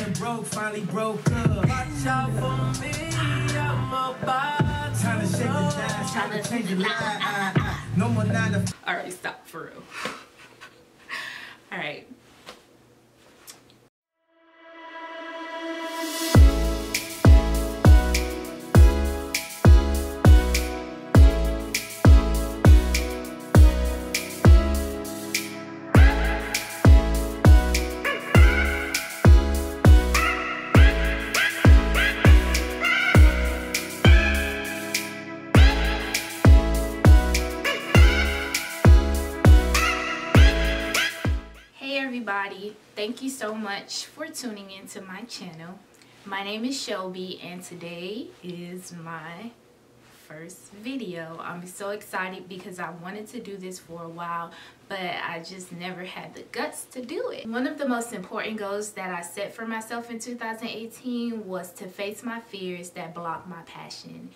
been broke, finally broke up. Watch out for me, I'm about to shake the dance, trying to change your life. No more 9 to 5. Alright, stop for real. Alright. Everybody, thank you so much for tuning into my channel. My name is Shelby and today is my first video. I'm so excited because I wanted to do this for a while, but I just never had the guts to do it. One of the most important goals that I set for myself in 2018 was to face my fears that block my passion.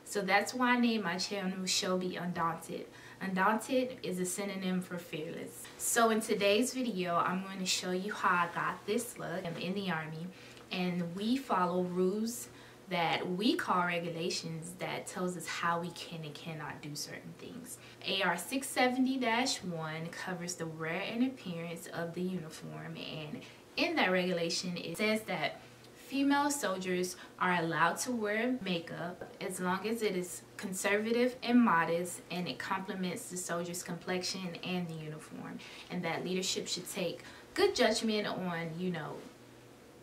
So that's why I named my channel Shelby Undaunted. Undaunted is a synonym for fearless. So in today's video, I'm going to show you how I got this look. I'm in the Army, and we follow rules that we call regulations that tells us how we can and cannot do certain things. AR 670-1 covers the wear and appearance of the uniform, and in that regulation it says that female soldiers are allowed to wear makeup as long as it is conservative and modest and it complements the soldier's complexion and the uniform, and that leadership should take good judgment on, you know,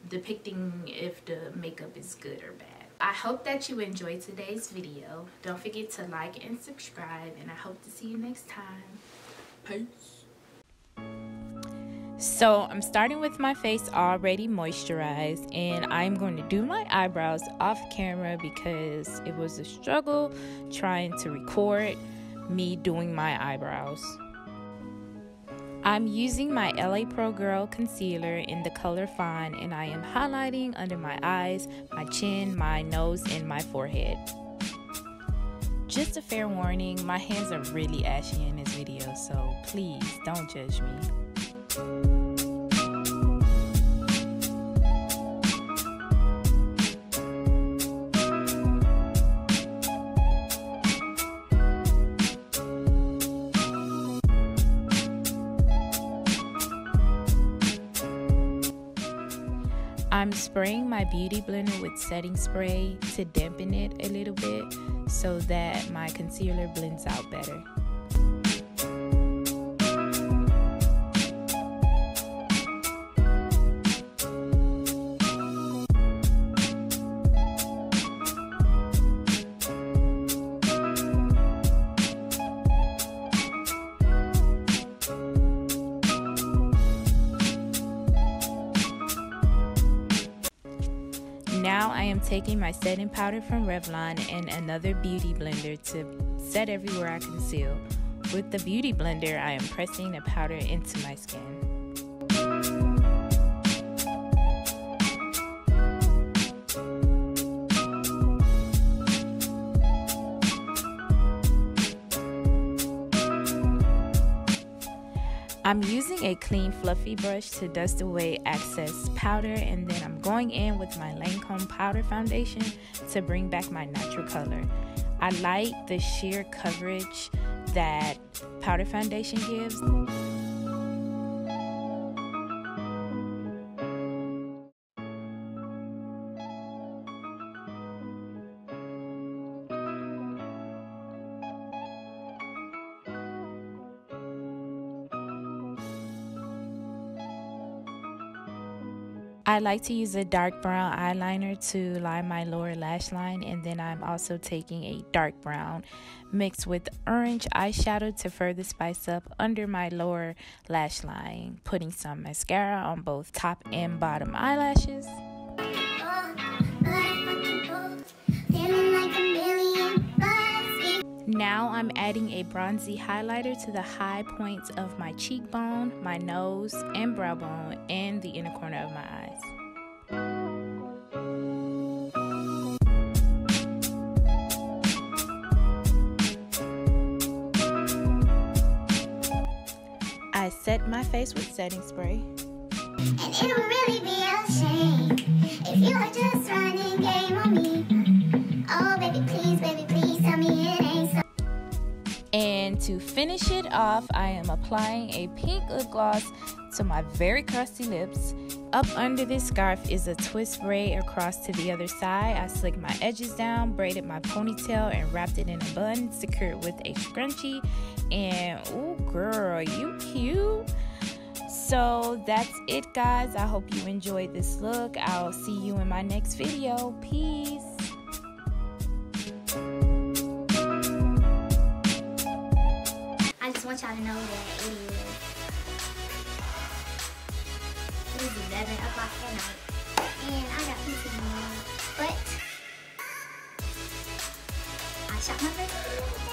depicting if the makeup is good or bad. I hope that you enjoyed today's video. Don't forget to like and subscribe, and I hope to see you next time. Peace. So I'm starting with my face already moisturized, and I'm going to do my eyebrows off camera because it was a struggle trying to record me doing my eyebrows. I'm using my LA Pro Girl concealer in the color Fawn, and I am highlighting under my eyes, my chin, my nose, and my forehead. Just a fair warning, my hands are really ashy in this video, so please don't judge me. I'm spraying my beauty blender with setting spray to dampen it a little bit so that my concealer blends out better. Now I am taking my setting powder from Revlon and another beauty blender to set everywhere I conceal. With the beauty blender, I am pressing the powder into my skin. I'm using a clean fluffy brush to dust away excess powder, and then I'm going in with my LANCôME powder foundation to bring back my natural color. I like the sheer coverage that powder foundation gives. I like to use a dark brown eyeliner to line my lower lash line, and then I'm also taking a dark brown mixed with orange eyeshadow to further spice up under my lower lash line, putting some mascara on both top and bottom eyelashes. Now I'm adding a bronzy highlighter to the high points of my cheekbone, my nose, and brow bone, and the inner corner of my eyes. I set my face with setting spray. And it would really be a shame finish it off, I am applying a pink lip gloss to my very crusty lips. Up under this scarf is a twist braid across to the other side. I slicked my edges down, braided my ponytail, and wrapped it in a bun, secured with a scrunchie. And ooh girl, you cute. So that's it, guys. I hope you enjoyed this look. I'll see you in my next video. Peace. I just want y'all to know that it is 11 o'clock at night, and I got pizza tomorrow, but I shot my face.